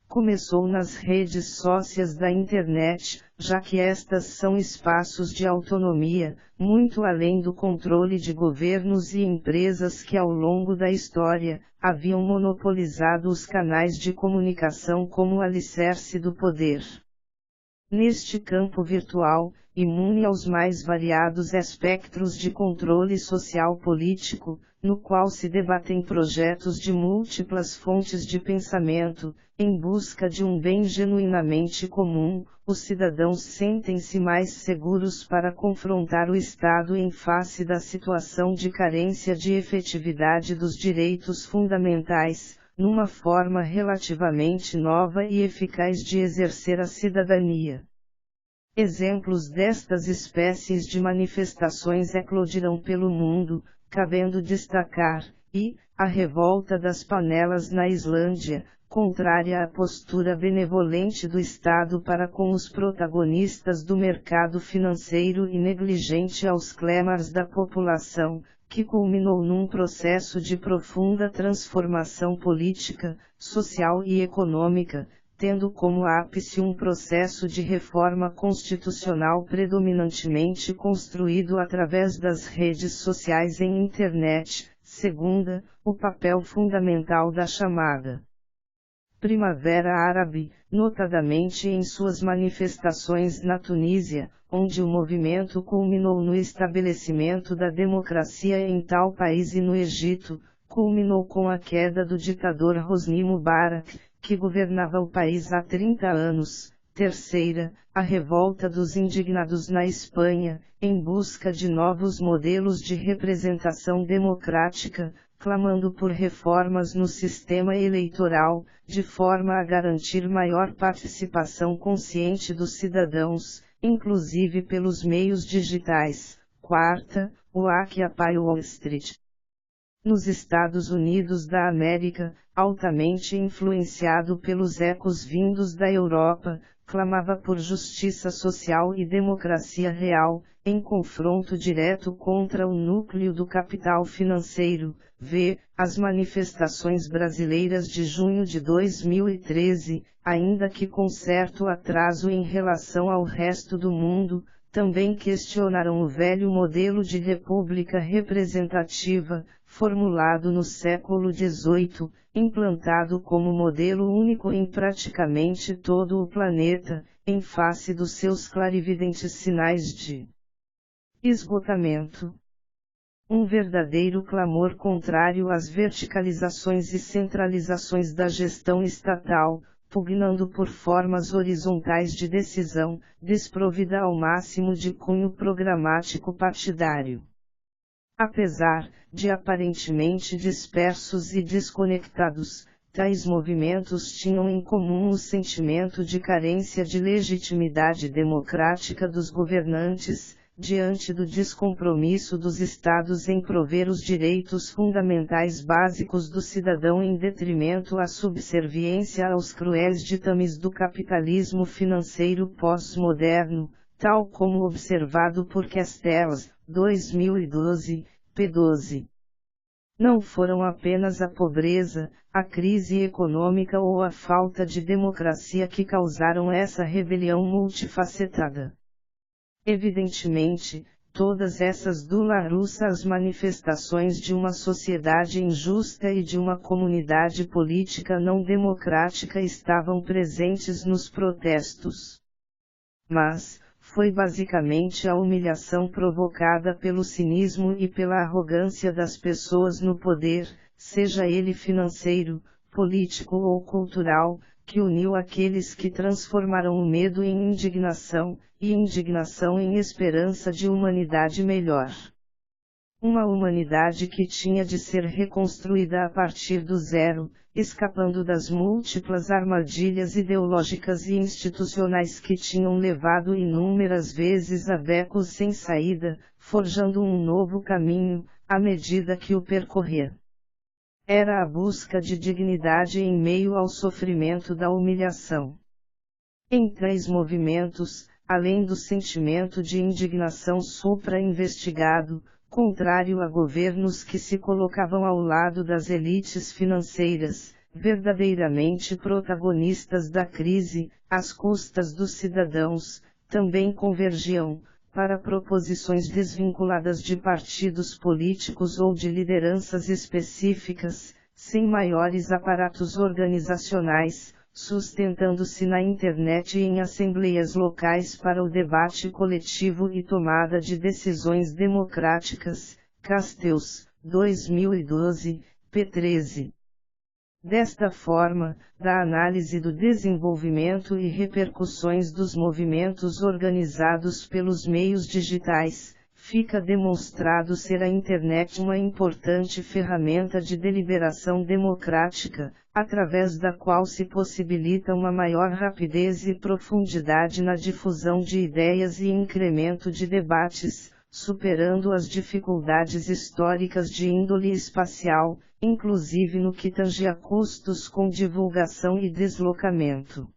Começou nas redes sócias da internet, já que estas são espaços de autonomia, muito além do controle de governos e empresas que ao longo da história, haviam monopolizado os canais de comunicação como alicerce do poder. Neste campo virtual, imune aos mais variados espectros de controle social-político, no qual se debatem projetos de múltiplas fontes de pensamento, em busca de um bem genuinamente comum, os cidadãos sentem-se mais seguros para confrontar o Estado em face da situação de carência de efetividade dos direitos fundamentais, numa forma relativamente nova e eficaz de exercer a cidadania. Exemplos destas espécies de manifestações eclodirão pelo mundo, cabendo destacar, a revolta das panelas na Islândia, contrária à postura benevolente do Estado para com os protagonistas do mercado financeiro e negligente aos clamores da população, que culminou num processo de profunda transformação política, social e econômica, tendo como ápice um processo de reforma constitucional predominantemente construído através das redes sociais em internet, segunda, o papel fundamental da chamada Primavera Árabe, notadamente em suas manifestações na Tunísia, onde o movimento culminou no estabelecimento da democracia em tal país, e no Egito, culminou com a queda do ditador Hosni Mubarak, que governava o país há 30 anos. Terceira, a revolta dos indignados na Espanha, em busca de novos modelos de representação democrática, clamando por reformas no sistema eleitoral, de forma a garantir maior participação consciente dos cidadãos, inclusive pelos meios digitais. Quarta, o Occupy Wall Street. Nos Estados Unidos da América, altamente influenciado pelos ecos vindos da Europa, clamava por justiça social e democracia real, em confronto direto contra o núcleo do capital financeiro. V. As manifestações brasileiras de junho de 2013, ainda que com certo atraso em relação ao resto do mundo, também questionaram o velho modelo de república representativa, formulado no século XVIII, implantado como modelo único em praticamente todo o planeta, em face dos seus clarividentes sinais de esgotamento. Um verdadeiro clamor contrário às verticalizações e centralizações da gestão estatal, pugnando por formas horizontais de decisão, desprovida ao máximo de cunho programático partidário. Apesar de aparentemente dispersos e desconectados, tais movimentos tinham em comum o sentimento de carência de legitimidade democrática dos governantes, diante do descompromisso dos Estados em prover os direitos fundamentais básicos do cidadão em detrimento à subserviência aos cruéis ditames do capitalismo financeiro pós-moderno, tal como observado por Castells, 2012, p. 12. Não foram apenas a pobreza, a crise econômica ou a falta de democracia que causaram essa rebelião multifacetada. Evidentemente, todas essas dolorosas manifestações de uma sociedade injusta e de uma comunidade política não democrática estavam presentes nos protestos. Mas, foi basicamente a humilhação provocada pelo cinismo e pela arrogância das pessoas no poder, seja ele financeiro, político ou cultural, que uniu aqueles que transformaram o medo em indignação, e indignação em esperança de humanidade melhor. Uma humanidade que tinha de ser reconstruída a partir do zero, escapando das múltiplas armadilhas ideológicas e institucionais que tinham levado inúmeras vezes a becos sem saída, forjando um novo caminho, à medida que o percorria. Era a busca de dignidade em meio ao sofrimento da humilhação. Em 3 movimentos, além do sentimento de indignação supra-investigado, contrário a governos que se colocavam ao lado das elites financeiras, verdadeiramente protagonistas da crise, às custas dos cidadãos, também convergiam, para proposições desvinculadas de partidos políticos ou de lideranças específicas, sem maiores aparatos organizacionais, sustentando-se na internet e em assembleias locais para o debate coletivo e tomada de decisões democráticas. Castells, 2012, p. 13. Desta forma, da análise do desenvolvimento e repercussões dos movimentos organizados pelos meios digitais, fica demonstrado ser a internet uma importante ferramenta de deliberação democrática, através da qual se possibilita uma maior rapidez e profundidade na difusão de ideias e incremento de debates, superando as dificuldades históricas de índole espacial, inclusive no que tange a custos com divulgação e deslocamento.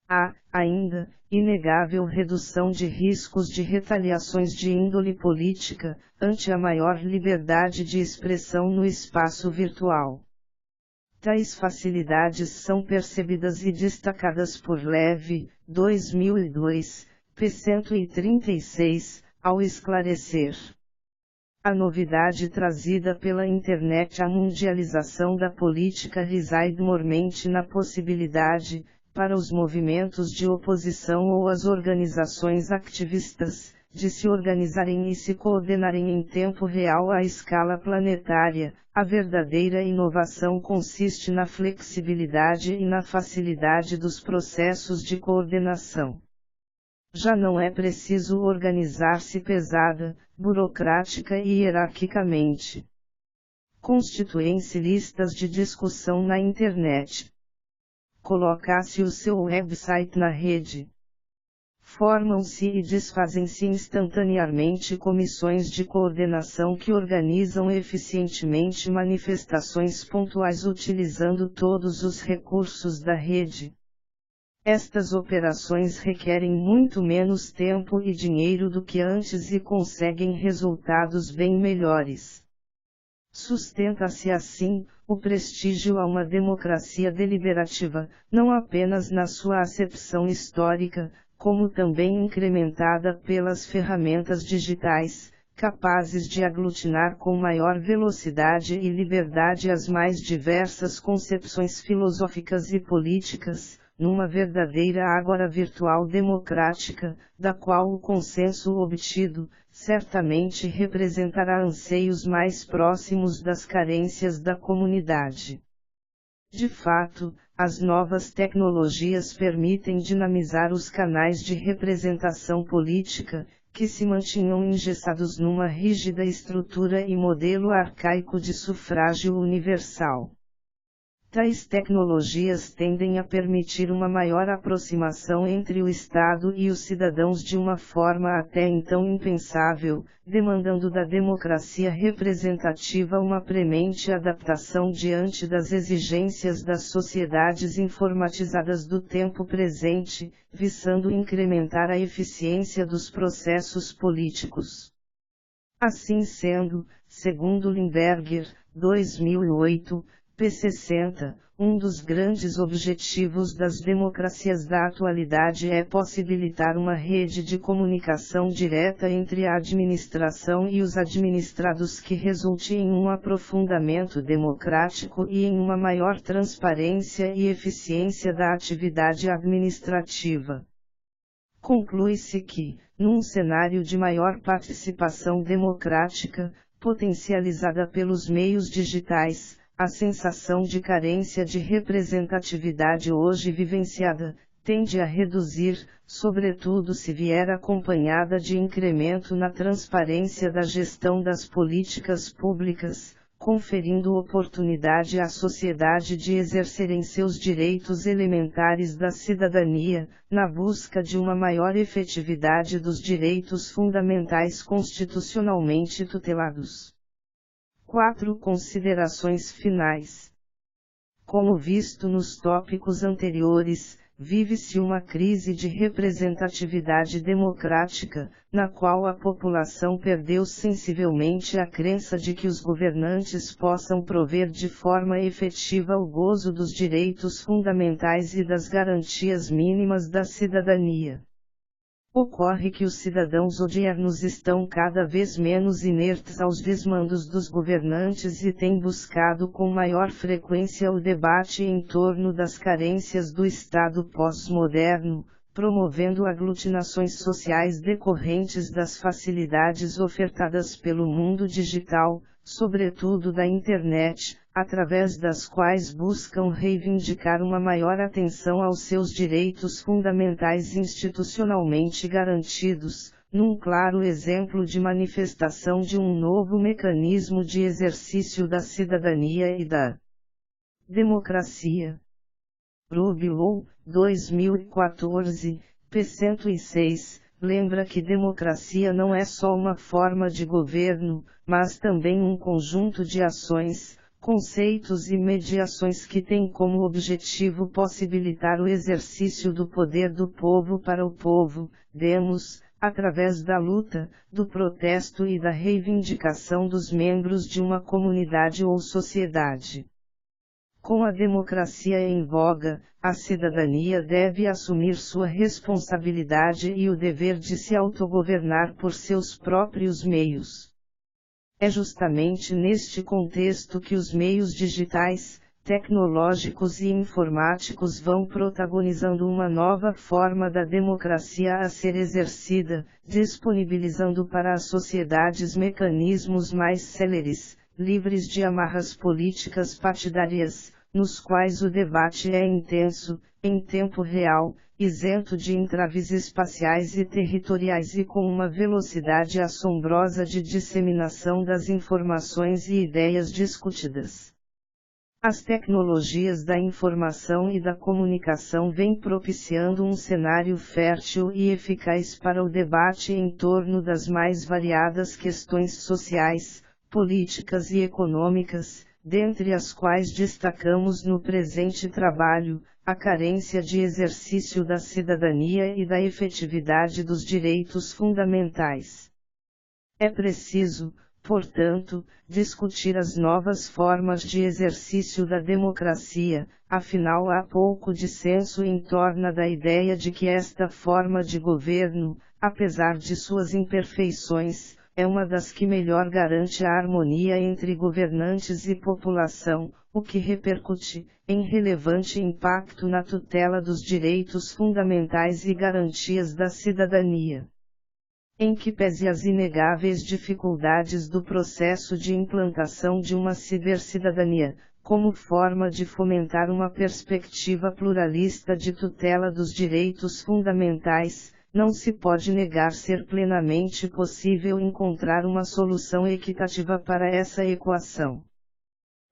Há, ainda, inegável redução de riscos de retaliações de índole política, ante a maior liberdade de expressão no espaço virtual. Tais facilidades são percebidas e destacadas por Levy, 2002, p. 136, ao esclarecer. A novidade trazida pela internet à mundialização da política reside mormente na possibilidade, para os movimentos de oposição ou as organizações ativistas, de se organizarem e se coordenarem em tempo real à escala planetária. A verdadeira inovação consiste na flexibilidade e na facilidade dos processos de coordenação. Já não é preciso organizar-se pesada, burocrática e hierarquicamente. Constituem-se listas de discussão na internet. Coloca-se o seu website na rede. Formam-se e desfazem-se instantaneamente comissões de coordenação que organizam eficientemente manifestações pontuais utilizando todos os recursos da rede. Estas operações requerem muito menos tempo e dinheiro do que antes e conseguem resultados bem melhores. Sustenta-se assim, o prestígio a uma democracia deliberativa, não apenas na sua acepção histórica, como também incrementada pelas ferramentas digitais, capazes de aglutinar com maior velocidade e liberdade as mais diversas concepções filosóficas e políticas, numa verdadeira ágora virtual democrática, da qual o consenso obtido, certamente representará anseios mais próximos das carências da comunidade. De fato, as novas tecnologias permitem dinamizar os canais de representação política, que se mantinham engessados numa rígida estrutura e modelo arcaico de sufrágio universal. Tais tecnologias tendem a permitir uma maior aproximação entre o Estado e os cidadãos de uma forma até então impensável, demandando da democracia representativa uma premente adaptação diante das exigências das sociedades informatizadas do tempo presente, visando incrementar a eficiência dos processos políticos. Assim sendo, segundo Limberger, 2008, p. 60, um dos grandes objetivos das democracias da atualidade é possibilitar uma rede de comunicação direta entre a administração e os administrados que resulte em um aprofundamento democrático e em uma maior transparência e eficiência da atividade administrativa. Conclui-se que, num cenário de maior participação democrática, potencializada pelos meios digitais, a sensação de carência de representatividade hoje vivenciada, tende a reduzir, sobretudo se vier acompanhada de incremento na transparência da gestão das políticas públicas, conferindo oportunidade à sociedade de exercerem seus direitos elementares da cidadania, na busca de uma maior efetividade dos direitos fundamentais constitucionalmente tutelados. 4 considerações finais. Como visto nos tópicos anteriores, vive-se uma crise de representatividade democrática, na qual a população perdeu sensivelmente a crença de que os governantes possam prover de forma efetiva o gozo dos direitos fundamentais e das garantias mínimas da cidadania. Ocorre que os cidadãos odiernos estão cada vez menos inertes aos desmandos dos governantes e têm buscado com maior frequência o debate em torno das carências do Estado pós-moderno, promovendo aglutinações sociais decorrentes das facilidades ofertadas pelo mundo digital, sobretudo da internet, através das quais buscam reivindicar uma maior atenção aos seus direitos fundamentais institucionalmente garantidos, num claro exemplo de manifestação de um novo mecanismo de exercício da cidadania e da democracia. Rublow, 2014, p. 106, lembra que democracia não é só uma forma de governo, mas também um conjunto de ações, conceitos e mediações que têm como objetivo possibilitar o exercício do poder do povo para o povo, demos, através da luta, do protesto e da reivindicação dos membros de uma comunidade ou sociedade. Com a democracia em voga, a cidadania deve assumir sua responsabilidade e o dever de se autogovernar por seus próprios meios. É justamente neste contexto que os meios digitais, tecnológicos e informáticos vão protagonizando uma nova forma da democracia a ser exercida, disponibilizando para as sociedades mecanismos mais céleres, livres de amarras políticas partidárias, nos quais o debate é intenso, em tempo real, isento de entraves espaciais e territoriais e com uma velocidade assombrosa de disseminação das informações e ideias discutidas. As tecnologias da informação e da comunicação vêm propiciando um cenário fértil e eficaz para o debate em torno das mais variadas questões sociais, políticas e econômicas, dentre as quais destacamos no presente trabalho, a carência de exercício da cidadania e da efetividade dos direitos fundamentais. É preciso, portanto, discutir as novas formas de exercício da democracia, afinal há pouco dissenso em torno da ideia de que esta forma de governo, apesar de suas imperfeições, é uma das que melhor garante a harmonia entre governantes e população, o que repercute, em relevante impacto na tutela dos direitos fundamentais e garantias da cidadania. Em que pese as inegáveis dificuldades do processo de implantação de uma cibercidadania, como forma de fomentar uma perspectiva pluralista de tutela dos direitos fundamentais, não se pode negar ser plenamente possível encontrar uma solução equitativa para essa equação.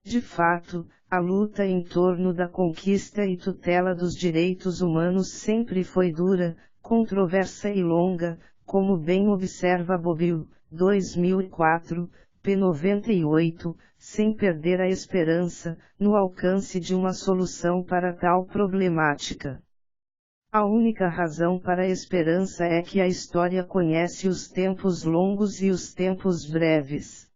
De fato, a luta em torno da conquista e tutela dos direitos humanos sempre foi dura, controversa e longa, como bem observa Bobbio, 2004, p. 98, sem perder a esperança, no alcance de uma solução para tal problemática. A única razão para a esperança é que a história conhece os tempos longos e os tempos breves.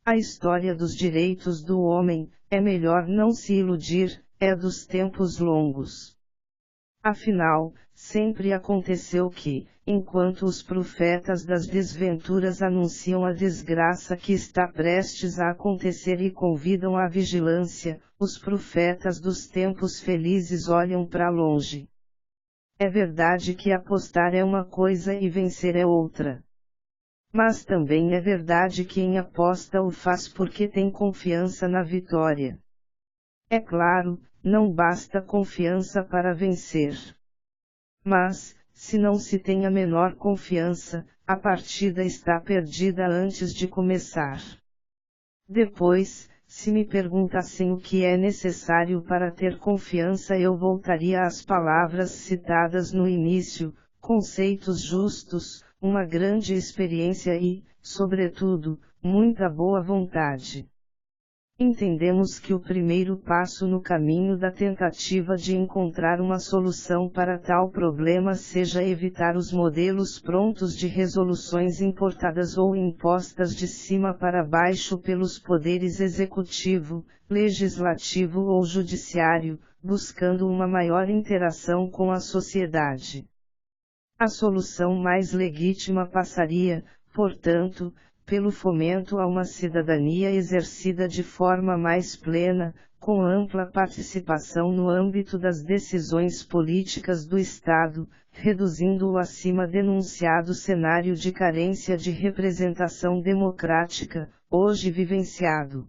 A história dos direitos do homem, é melhor não se iludir, é dos tempos longos. Afinal, sempre aconteceu que, enquanto os profetas das desventuras anunciam a desgraça que está prestes a acontecer e convidam à vigilância, os profetas dos tempos felizes olham para longe. É verdade que apostar é uma coisa e vencer é outra. Mas também é verdade que quem aposta o faz porque tem confiança na vitória. É claro, não basta confiança para vencer. Mas, se não se tem a menor confiança, a partida está perdida antes de começar. Depois, se me perguntassem o que é necessário para ter confiança, eu voltaria às palavras citadas no início: conceitos justos, uma grande experiência e, sobretudo, muita boa vontade. Entendemos que o primeiro passo no caminho da tentativa de encontrar uma solução para tal problema seja evitar os modelos prontos de resoluções importadas ou impostas de cima para baixo pelos poderes executivo, legislativo ou judiciário, buscando uma maior interação com a sociedade. A solução mais legítima passaria, portanto, pelo fomento a uma cidadania exercida de forma mais plena, com ampla participação no âmbito das decisões políticas do Estado, reduzindo o acima denunciado cenário de carência de representação democrática, hoje vivenciado.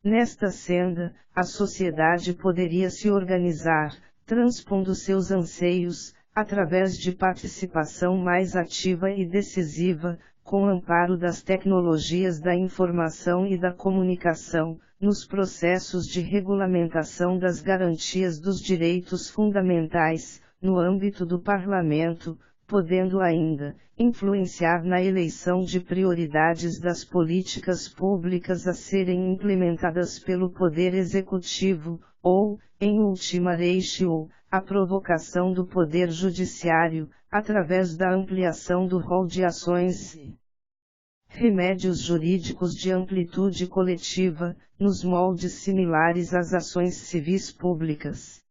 Nesta senda, a sociedade poderia se organizar, transpondo seus anseios, através de participação mais ativa e decisiva, com amparo das tecnologias da informação e da comunicação, nos processos de regulamentação das garantias dos direitos fundamentais, no âmbito do Parlamento, podendo ainda influenciar na eleição de prioridades das políticas públicas a serem implementadas pelo Poder Executivo, ou, em última ratio, a provocação do Poder Judiciário, através da ampliação do rol de ações e remédios jurídicos de amplitude coletiva, nos moldes similares às ações civis públicas.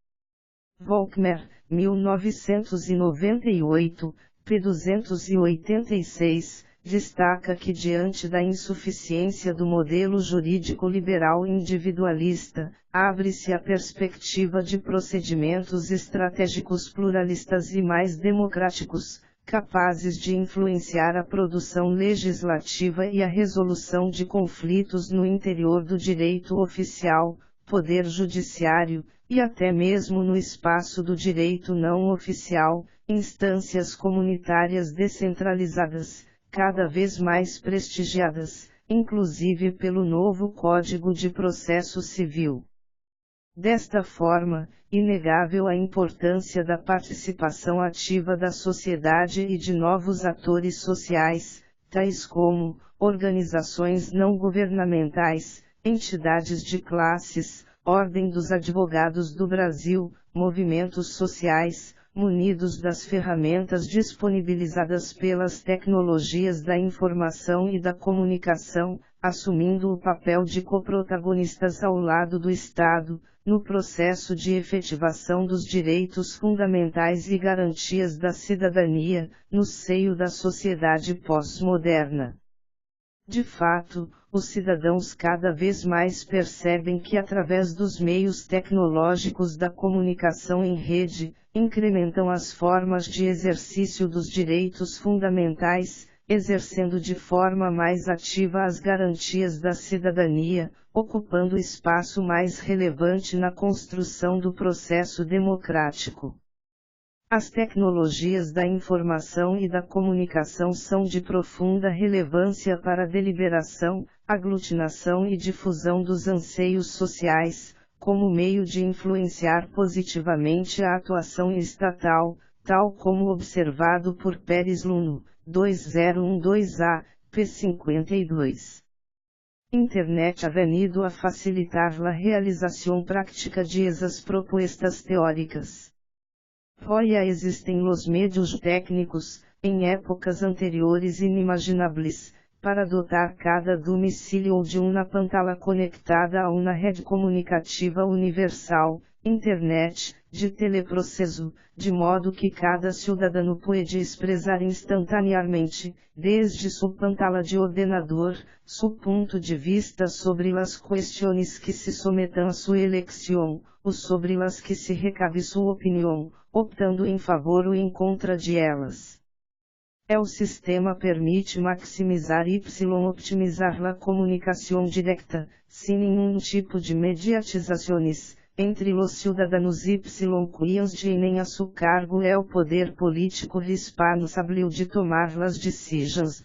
Volkmer, 1998, p. 286, destaca que diante da insuficiência do modelo jurídico liberal individualista, abre-se a perspectiva de procedimentos estratégicos pluralistas e mais democráticos, capazes de influenciar a produção legislativa e a resolução de conflitos no interior do direito oficial, poder judiciário, e até mesmo no espaço do direito não oficial, instâncias comunitárias descentralizadas, cada vez mais prestigiadas, inclusive pelo novo Código de Processo Civil. Desta forma, inegável a importância da participação ativa da sociedade e de novos atores sociais, tais como organizações não governamentais, entidades de classes, Ordem dos Advogados do Brasil, movimentos sociais, munidos das ferramentas disponibilizadas pelas tecnologias da informação e da comunicação, assumindo o papel de coprotagonistas ao lado do Estado, no processo de efetivação dos direitos fundamentais e garantias da cidadania, no seio da sociedade pós-moderna. De fato, os cidadãos cada vez mais percebem que através dos meios tecnológicos da comunicação em rede, incrementam as formas de exercício dos direitos fundamentais, exercendo de forma mais ativa as garantias da cidadania, ocupando espaço mais relevante na construção do processo democrático. As tecnologias da informação e da comunicação são de profunda relevância para a deliberação, aglutinação e difusão dos anseios sociais, como meio de influenciar positivamente a atuação estatal, tal como observado por Pérez Luno, 2012a, p. 52. Internet ha venido a facilitar la realización práctica de esas propuestas teóricas. Hoy ya existen los medios técnicos, em épocas anteriores inimaginables, para dotar cada domicílio de uma pantalla conectada a uma rede comunicativa universal, internet, de teleprocesso, de modo que cada cidadão pode expressar instantaneamente, desde sua pantalla de ordenador, seu ponto de vista sobre as questões que se sometam a sua eleição, ou sobre las que se recabe sua opinião, optando em favor ou em contra de elas. O sistema permite maximizar y optimizar la comunicação directa, sem nenhum tipo de mediatizações, entre los ciudadanos y quienes tienen a su cargo o poder político responsable de tomar las decisões.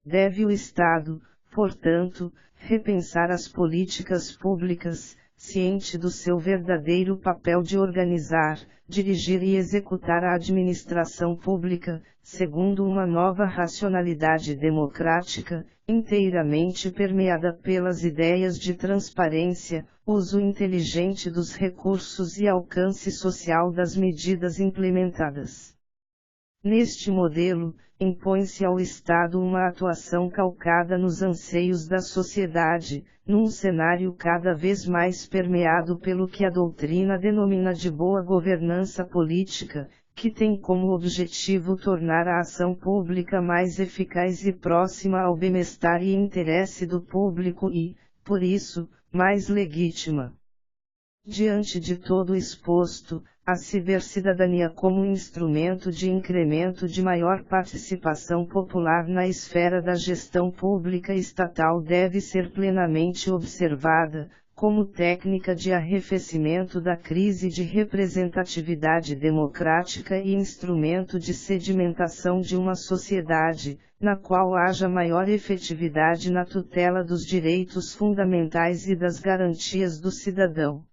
Deve o Estado, portanto, repensar as políticas públicas, ciente do seu verdadeiro papel de organizar, dirigir e executar a administração pública, segundo uma nova racionalidade democrática, inteiramente permeada pelas ideias de transparência, uso inteligente dos recursos e alcance social das medidas implementadas. Neste modelo, impõe-se ao Estado uma atuação calcada nos anseios da sociedade, num cenário cada vez mais permeado pelo que a doutrina denomina de boa governança política, que tem como objetivo tornar a ação pública mais eficaz e próxima ao bem-estar e interesse do público e, por isso, mais legítima. Diante de todo o exposto, a cibercidadania como instrumento de incremento de maior participação popular na esfera da gestão pública estatal deve ser plenamente observada, como técnica de arrefecimento da crise de representatividade democrática e instrumento de sedimentação de uma sociedade, na qual haja maior efetividade na tutela dos direitos fundamentais e das garantias do cidadão.